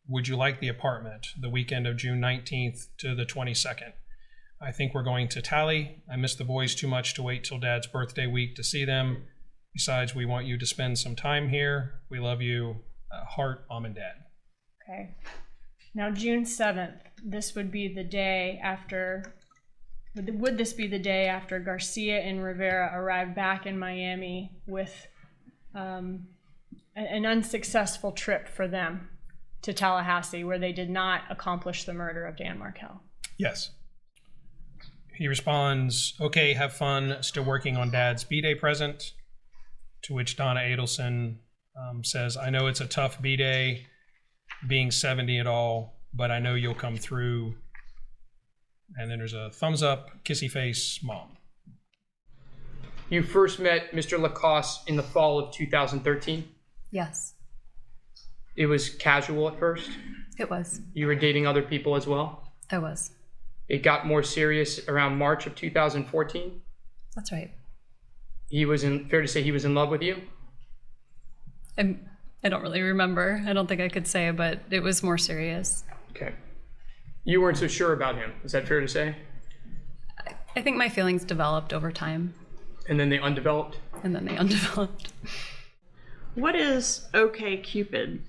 Would you like the apartment the weekend of June 19th to the 22nd? I think we're going to Tally. I miss the boys too much to wait till Dad's birthday week to see them. Besides, we want you to spend some time here. We love you. Heart, Mom and Dad. Okay. Now, June 7th, this would be the day after, would this be the day after Garcia and Rivera arrived back in Miami with an unsuccessful trip for them to Tallahassee, where they did not accomplish the murder of Dan Markel? Yes. He responds, okay, have fun, still working on Dad's B-Day present. To which Donna Adelson says, I know it's a tough B-Day, being 70 and all, but I know you'll come through. And then there's a thumbs up, kissy face, Mom. You first met Mr. Lacoste in the fall of 2013? Yes. It was casual at first? It was. You were dating other people as well? I was. It got more serious around March of 2014? That's right. Fair to say he was in love with you? I don't really remember. I don't think I could say, but it was more serious. Okay. You weren't so sure about him. Is that fair to say? I think my feelings developed over time. And then they undeveloped? And then they undeveloped. What is OkCupid?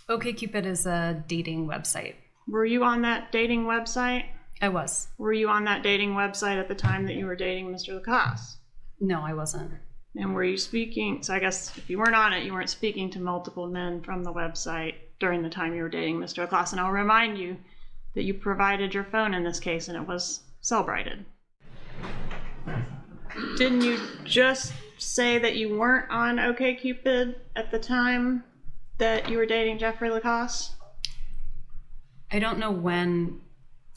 OkCupid is a dating website. Were you on that dating website? I was. Were you on that dating website at the time that you were dating Mr. Lacoste? No, I wasn't. And were you speaking, so I guess if you weren't on it, you weren't speaking to multiple men from the website during the time you were dating Mr. Lacoste. And I'll remind you that you provided your phone in this case and it was cell-brighted. Didn't you just say that you weren't on OkCupid at the time that you were dating Jeffrey Lacoste? I don't know when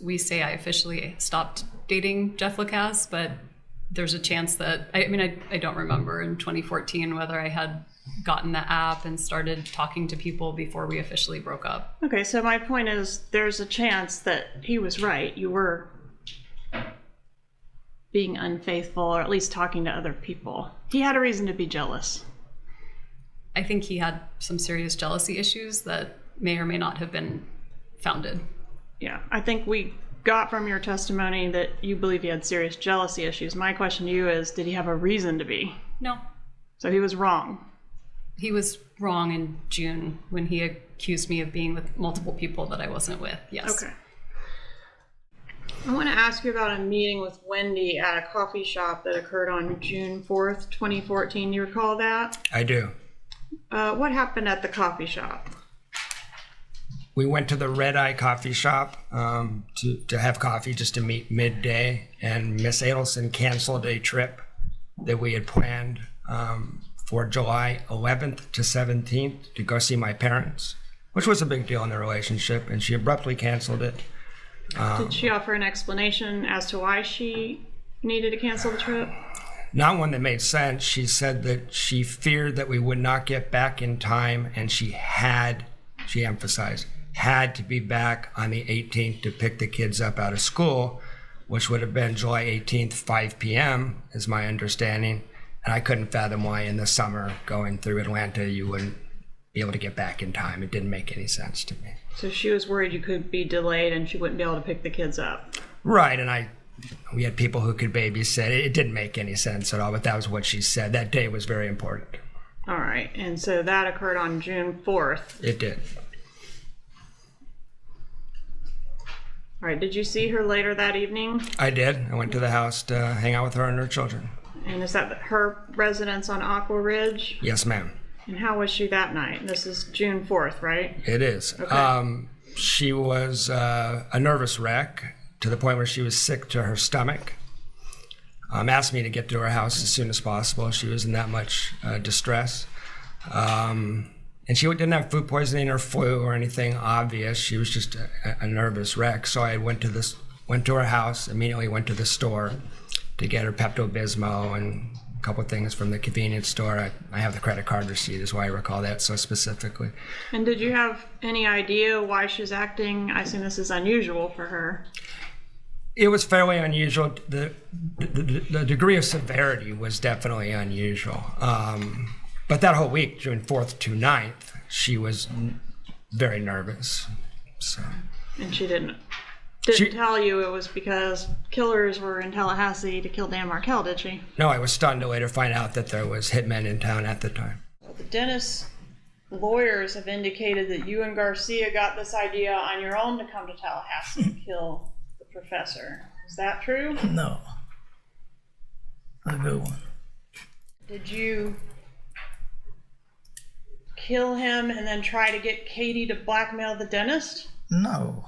we say I officially stopped dating Jeff Lacoste, but there's a chance that, I don't remember in 2014 whether I had gotten the app and started talking to people before we officially broke up. Okay, so my point is there's a chance that he was right. You were being unfaithful, or at least talking to other people. He had a reason to be jealous. I think he had some serious jealousy issues that may or may not have been founded. Yeah, I think we got from your testimony that you believe he had serious jealousy issues. My question to you is, did he have a reason to be? No. So he was wrong. He was wrong in June when he accused me of being with multiple people that I wasn't with, yes. Okay. I want to ask you about a meeting with Wendi at a coffee shop that occurred on June 4th, 2014. Do you recall that? I do. What happened at the coffee shop? We went to the Red Eye coffee shop to have coffee, just to meet midday, and Miss Adelson canceled a trip that we had planned for July 11th to 17th to go see my parents, which was a big deal in the relationship, and she abruptly canceled it. Did she offer an explanation as to why she needed to cancel the trip? not one that made sense. She said that she feared that we would not get back in time, and she emphasized, had to be back on the 18th to pick the kids up out of school, which would have been July 18th, 5 p.m., is my understanding. And I couldn't fathom why in the summer going through Atlanta you wouldn't be able to get back in time. It didn't make any sense to me. So she was worried you could be delayed and she wouldn't be able to pick the kids up. Right, and we had people who could babysit. It didn't make any sense at all, but that was what she said. That day was very important. All right, and so that occurred on June 4th. It did. All right, did you see her later that evening? I did. I went to the house to hang out with her and her children. And is that her residence on Aqua Ridge? Yes, ma'am. And how was she that night? This is June 4th, right? It is. Okay. She was a nervous wreck to the point where she was sick to her stomach. Asked me to get to her house as soon as possible. She was in that much distress. And she didn't have food poisoning or flu or anything obvious. She was just a nervous wreck. So I went to her house, immediately went to the store to get her Pepto-Bismol and a couple of things from the convenience store. I have the credit card receipt, is why I recall that so specifically. And did you have any idea why she was acting? I assume this is unusual for her. It was fairly unusual. The degree of severity was definitely unusual. But that whole week, June 4th to 9th, she was very nervous. So. And she didn't tell you it was because killers were in Tallahassee to kill Dan Markel, did she? No, I was stunned to later find out that there was hitmen in town at the time. The dentist's lawyers have indicated that you and Garcia got this idea on your own to come to Tallahassee and kill the professor. Is that true? No. A good one. Did you kill him and then try to get Katie to blackmail the dentist? No.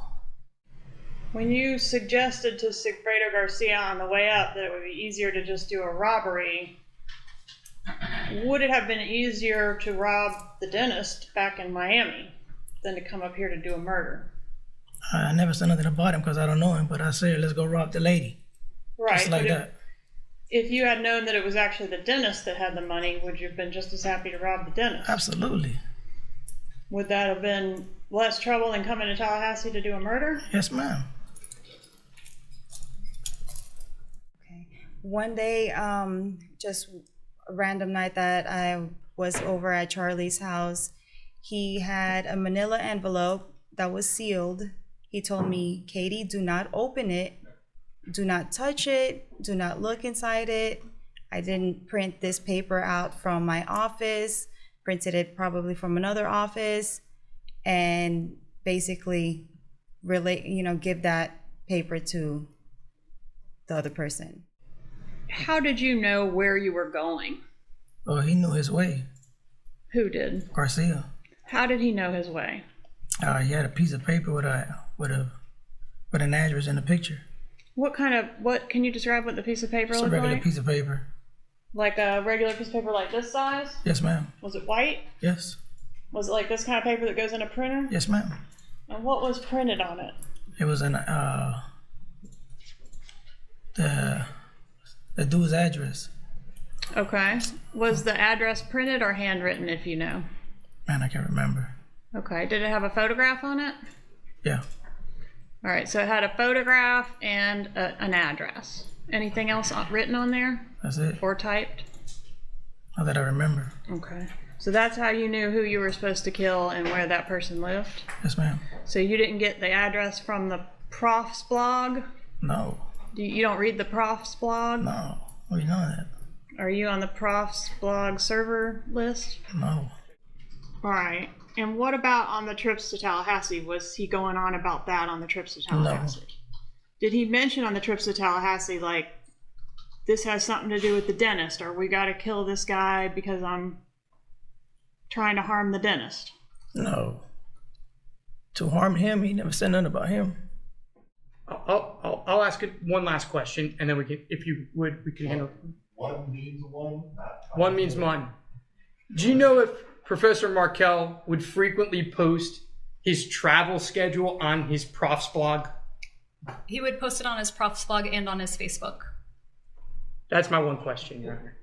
When you suggested to Sigfredo Garcia on the way up that it would be easier to just do a robbery, would it have been easier to rob the dentist back in Miami than to come up here to do a murder? I never said nothing about him because I don't know him, but I said, let's go rob the lady. Right. Just like that. If you had known that it was actually the dentist that had the money, would you have been just as happy to rob the dentist? Absolutely. Would that have been less trouble than coming to Tallahassee to do a murder? Yes, ma'am. One day, just a random night that I was over at Charlie's house, he had a manila envelope that was sealed. He told me, Katie, do not open it. Do not touch it. Do not look inside it. I didn't print this paper out from my office, printed it probably from another office, and basically give that paper to the other person. How did you know where you were going? Oh, he knew his way. Who did? Garcia. How did he know his way? He had a piece of paper with an address in the picture. What can you describe what the piece of paper It's looked a regular like? piece of paper. Like a regular piece of paper like this size? Yes, ma'am. Was it white? Yes. Was it like this kind of paper that goes in a printer? Yes, ma'am. And what was printed on it? It was the dude's address. Okay. Was the address printed or handwritten, if you know? Man, I can't remember. Okay. Did it have a photograph on it? Yeah. All right. So it had a photograph and an address. Anything else written on there? That's it. Or typed? Not that I remember. Okay. So that's how you knew who you were supposed to kill and where that person lived? Yes, ma'am. So you didn't get the address from the prof's blog? No. You don't read the prof's blog? No. How do you know that? Are you on the prof's blog server list? No. All right. And what about on the trips to Tallahassee? Was he going on about that on the trips to Tallahassee? No. Did he mention on the trips to Tallahassee, like, this has something to do with the dentist, or we got to kill this guy because I'm trying to harm the dentist? No. To harm him, he never said nothing about him. I'll ask one last question, and then we can, if you would, we can handle. One means one. One means one. Do you know if Professor Markel would frequently post his travel schedule on his prof's blog? He would post it on his prof's blog and on his Facebook. That's my one question, Your Honor.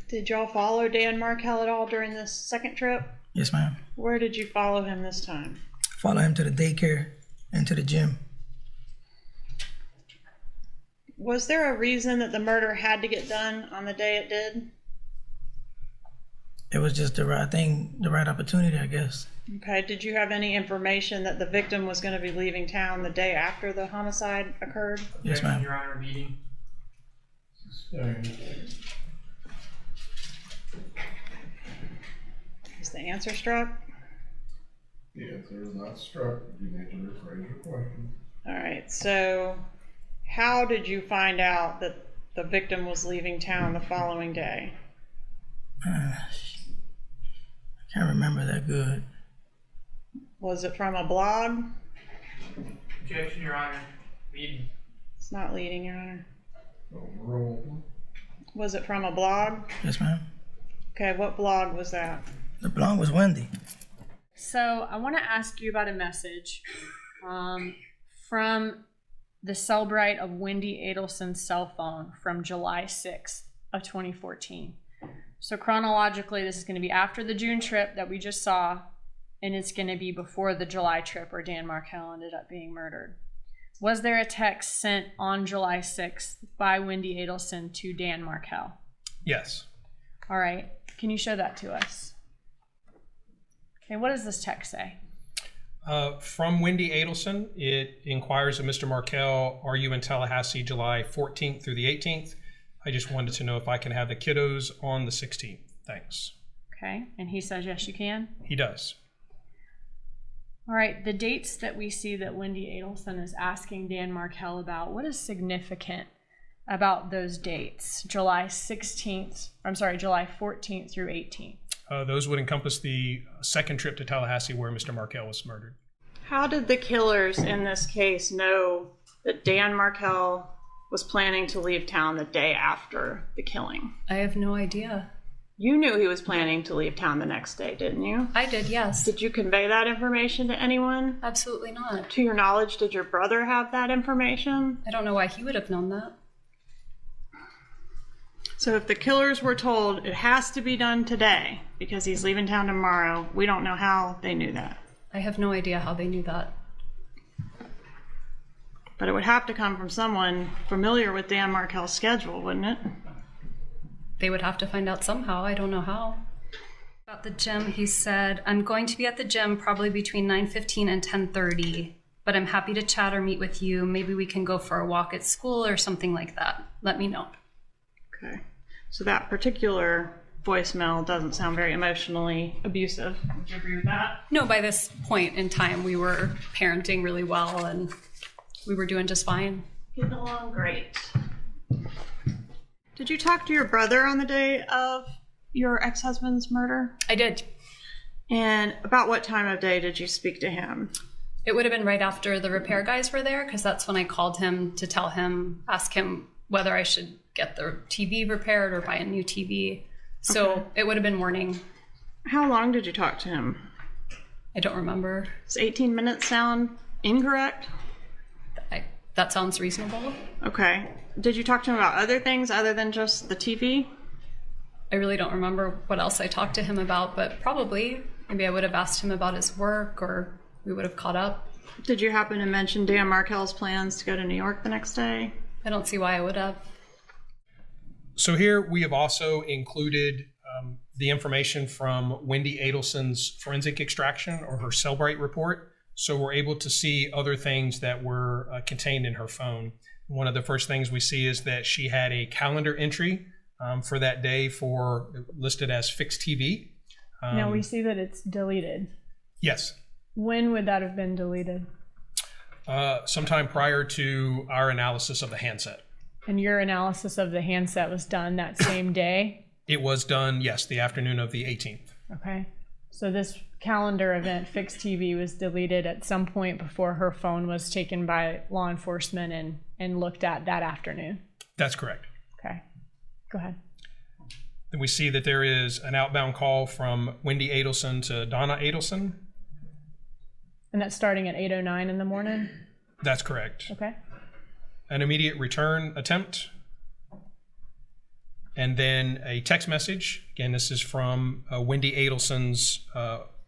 Did y'all follow Dan Markel at all during this second trip? Yes, ma'am. Where did you follow him this time? Follow him to the daycare and to the gym. Was there a reason that the murder had to get done on the day it did? It was just the right thing, the right opportunity, I guess. Okay, did you have any information that the victim was going to be leaving town the day after the homicide occurred? Yes, ma'am. Your Honor, meeting. Is the answer struck? The answer is not struck. You need to rephrase your question. All right, so how did you find out that the victim was leaving town the following day? I can't remember that good. Was it from a blog? Objection, Your Honor. Meeting. It's not leading, Your Honor. Overruled. Was it from a blog? Yes, ma'am. Okay, what blog was that? The blonde was Wendi. So I want to ask you about a message from the Cellbrite of Wendi Adelson's cell phone from July 6th of 2014. So chronologically, this is going to be after the June trip that we just saw, and it's going to be before the July trip where Dan Markel ended up being murdered. Was there a text sent on July 6th by Wendi Adelson to Dan Markel? Yes. All right. Can you show that to us? Okay, what does this text say? From Wendi Adelson, it inquires of Mr. Markel, are you in Tallahassee July 14th through the 18th? I just wanted to know if I can have the kiddos on the 16th. Thanks. Okay, and he says yes, you can? He does. All right, the dates that we see that Wendi Adelson is asking Dan Markel about, what is significant about those dates? July 14th through 18th. Those would encompass the second trip to Tallahassee where Mr. Markel was murdered. How did the killers in this case know that Dan Markel was planning to leave town the day after the killing? I have no idea. You knew he was planning to leave town the next day, didn't you? I did, yes. Did you convey that information to anyone? Absolutely not. To your knowledge, did your brother have that information? I don't know why he would have known that. So if the killers were told it has to be done today because he's leaving town tomorrow, we don't know how they knew that. I have no idea how they knew that. But it would have to come from someone familiar with Dan Markel's schedule, wouldn't it? They would have to find out somehow. I don't know how. About the gym, he said, I'm going to be at the gym probably between 9:15 and 10:30, but I'm happy to chat or meet with you. Maybe we can go for a walk at school or something like that. Let me know. Okay. So that particular voicemail doesn't sound very emotionally abusive. Would you agree with that? No, by this point in time, we were parenting really well and we were doing just fine. Getting along great. Did you talk to your brother on the day of your ex-husband's murder? I did. And about what time of day did you speak to him? It would have been right after the repair guys were there, because that's when I called him to tell him, ask him whether I should get the TV repaired or buy a new TV. So It would have been morning. How long did you talk to him? I don't remember. Does 18 minutes sound incorrect? That sounds reasonable. Okay. Did you talk to him about other things other than just the TV? I really don't remember what else I talked to him about, but probably. Maybe I would have asked him about his work or we would have caught up. Did you happen to mention Dan Markel's plans to go to New York the next day? I don't see why I would have. So here we have also included the information from Wendi Adelson's forensic extraction or her Cellbrite report. So we're able to see other things that were contained in her phone. One of the first things we see is that she had a calendar entry for that day listed as fixed TV. Now we see that it's deleted. Yes. When would that have been deleted? Sometime prior to our analysis of the handset. And your analysis of the handset was done that same day? It was done, yes, the afternoon of the 18th. Okay. So this calendar event, fixed TV, was deleted at some point before her phone was taken by law enforcement and looked at that afternoon. That's correct. Okay. Go ahead. Then we see that there is an outbound call from Wendi Adelson to Donna Adelson. And that's starting at 8:09 in the morning? That's correct. Okay. an immediate return attempt, and then a text message. Again, this is from Wendi Adelson's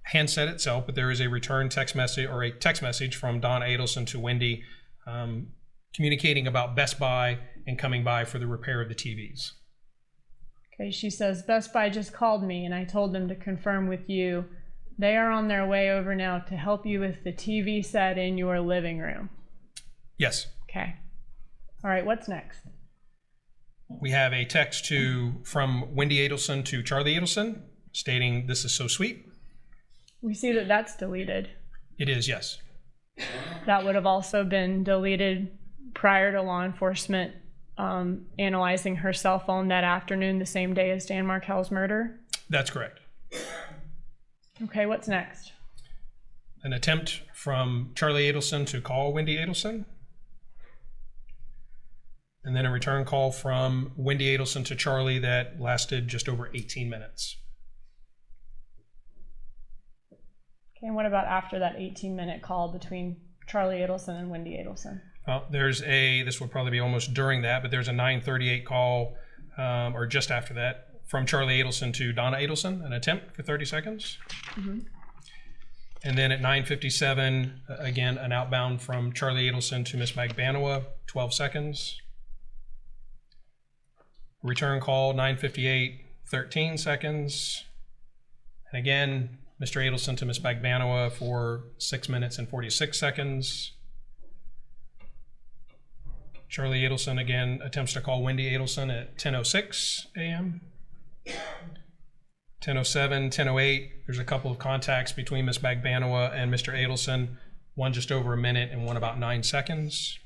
handset itself, but there is a return text message or a text message from Donna Adelson to Wendi communicating about Best Buy and coming by for the repair of the TVs. Okay, she says, Best Buy just called me and I told them to confirm with you. They are on their way over now to help you with the TV set in your living room. Yes. Okay. All right, what's next? We have a text from Wendi Adelson to Charlie Adelson stating, "This is so sweet." We see that that's deleted. It is, yes. That would have also been deleted prior to law enforcement analyzing her cell phone that afternoon, the same day as Dan Markel's murder. That's correct. Okay, what's next? An attempt from Charlie Adelson to call Wendi Adelson. And then a return call from Wendi Adelson to Charlie that lasted just over 18 minutes. Okay, and what about after that 18-minute call between Charlie Adelson and Wendi Adelson? Well, this will probably be almost during that, but there's a 9:38 call, or just after that, from Charlie Adelson to Donna Adelson, an attempt for 30 seconds. Mm-hmm. And then at 9:57, again, an outbound from Charlie Adelson to Miss Magbanua, 12 seconds. Return call, 9:58, 13 seconds. And again, Mr. Adelson to Miss Magbanua for 6 minutes and 46 seconds. Charlie Adelson again attempts to call Wendi Adelson at 10:06 a.m. 10:07, 10:08. There's a couple of contacts between Miss Magbanua and Mr. Adelson, one just over a minute and one about 9 seconds.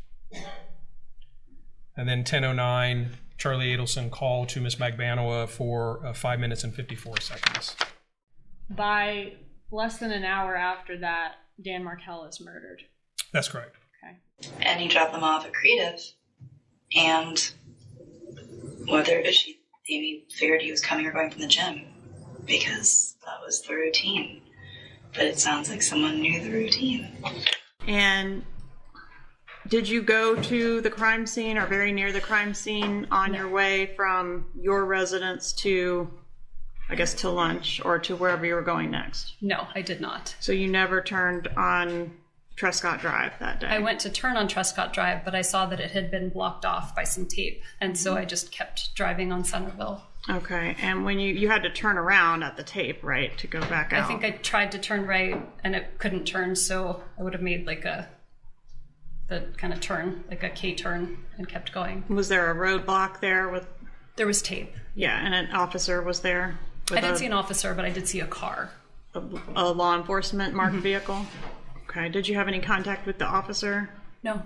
And then 10:09, Charlie Adelson called to Miss Magbanua for 5 minutes and 54 seconds. By less than an hour after that, Dan Markel is murdered. That's correct. Okay. And he dropped them off at Creative. And Amy figured he was coming or going from the gym because that was the routine. But it sounds like someone knew the routine. And did you go to the crime scene or very near the crime scene on your way from your residence to, I guess, to lunch or to wherever you were going next? No, I did not. So you never turned on Trescott Drive that day? I went to turn on Trescott Drive, but I saw that it had been blocked off by some tape, and so I just kept driving on Centerville. Okay, and when you had to turn around at the tape, right, to go back out? I think I tried to turn right, and it couldn't turn, so I would have made like the kind of turn, like a K-turn, and kept going. Was there a roadblock there with? There was tape. Yeah, and an officer was there? I didn't see an officer, but I did see a car. A law enforcement marked vehicle? Okay. Did you have any contact with the officer? No.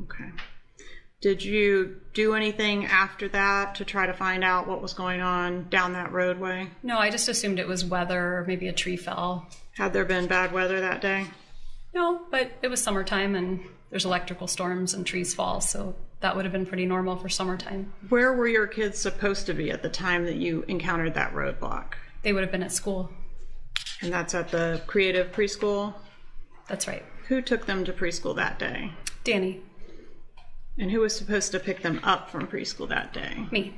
Okay. Did you do anything after that to try to find out what was going on down that roadway? No, I just assumed it was weather, or maybe a tree fell. Had there been bad weather that day? No, but it was summertime and there's electrical storms and trees fall, so that would have been pretty normal for summertime. Where were your kids supposed to be at the time that you encountered that roadblock? They would have been at school. And that's at the Creative Preschool? That's right. Who took them to preschool that day? Danny. And who was supposed to pick them up from preschool that day? Me.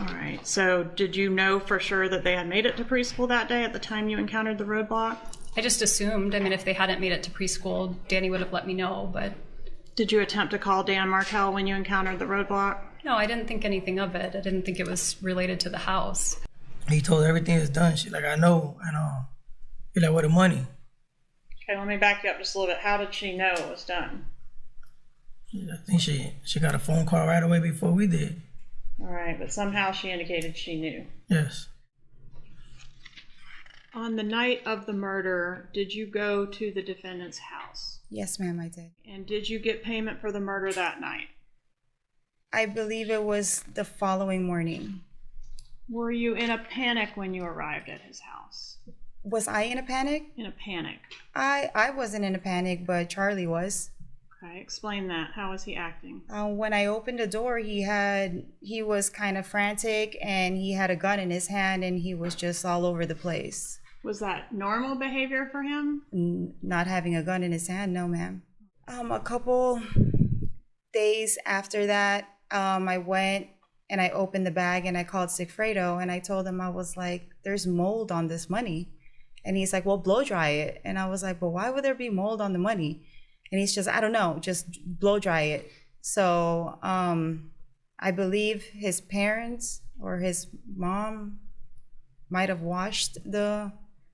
All right. So did you know for sure that they had made it to preschool that day at the time you encountered the roadblock? I just assumed. I mean, if they hadn't made it to preschool, Danny would have let me know, but... Did you attempt to call Dan Markel when you encountered the roadblock? No, I didn't think anything of it. I didn't think it was related to the house. He told her everything is done. She's like, I know. He's like, where the money? Okay, let me back you up just a little bit. How did she know it was done? I think she got a phone call right away before we did. All right, but somehow she indicated she knew. Yes. On the night of the murder, did you go to the defendant's house? Yes, ma'am, I did. And did you get payment for the murder that night? I believe it was the following morning. Were you in a panic when you arrived at his house? Was I in a panic? In a panic. I wasn't in a panic, but Charlie was. Okay, explain that. How was he acting? When I opened the door, he was kind of frantic, and he had a gun in his hand, and he was just all over the place. Was that normal behavior for him? Not having a gun in his hand, no, ma'am. A couple days after that, I went and I opened the bag and I called Sigfredo and I told him, I was like, there's mold on this money. And he's like, well, blow dry it. And I was like, but why would there be mold on the money? And he's just, I don't know, just blow dry it. So I believe his parents or his mom might have washed the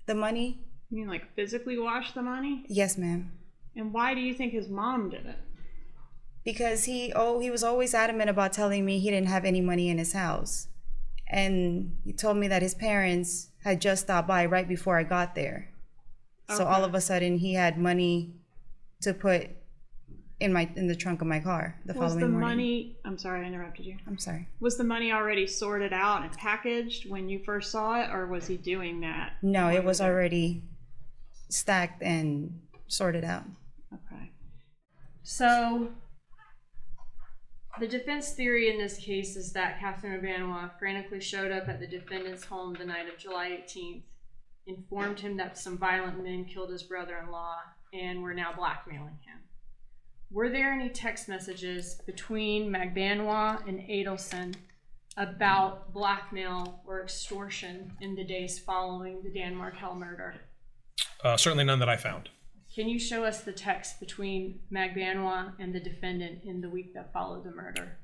money. You mean like physically wash the money? Yes, ma'am. And why do you think his mom did it? Because he was always adamant about telling me he didn't have any money in his house. And he told me that his parents had just stopped by right before I got there. So all of a sudden he had money to put in the trunk of my car the following morning. Money, I'm sorry, I interrupted you. I'm sorry. Was the money already sorted out and packaged when you first saw it, or was he doing that? No, it was already stacked and sorted out. Okay. So the defense theory in this case is that Katherine Magbanua frantically showed up at the defendant's home the night of July 18th, informed him that some violent men killed his brother-in-law and were now blackmailing him. Were there any text messages between Magbanua and Adelson about blackmail or extortion in the days following the Dan Markel murder? Certainly none that I found. Can you show us the text between Magbanua and the defendant in the week that followed the murder?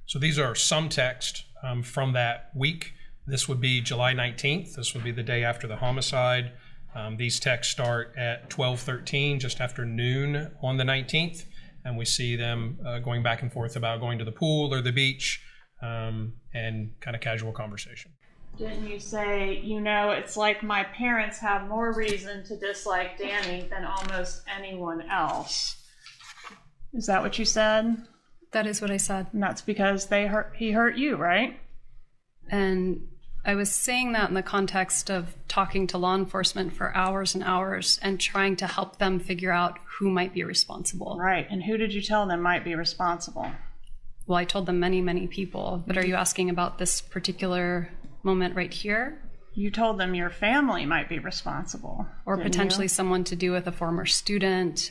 So these are some text from that week. This would be July 19th. This would be the day after the homicide. These texts start at 12:13, just after noon on the 19th. And we see them going back and forth about going to the pool or the beach and kind of casual conversation. Didn't you say, it's like my parents have more reason to dislike Danny than almost anyone else? Is that what you said? That is what I said. And that's because he hurt you, right? And I was saying that in the context of talking to law enforcement for hours and hours and trying to help them figure out who might be responsible. Right. And who did you tell them might be responsible? Well, I told them many, many people. But are you asking about this particular moment right here? You told them your family might be responsible. Or potentially someone to do with a former student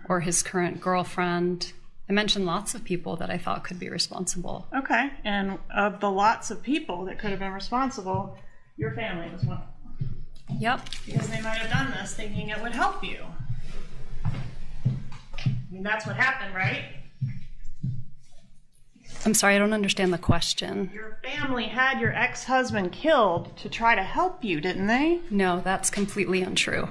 or his current girlfriend. I mentioned lots of people that I thought could be responsible. Okay. And of the lots of people that could have been responsible, your family was one. Yep. Because they might have done this thinking it would help you. I mean, that's what happened, right? I'm sorry, I don't understand the question. Your family had your ex-husband killed to try to help you, didn't they? No, that's completely untrue.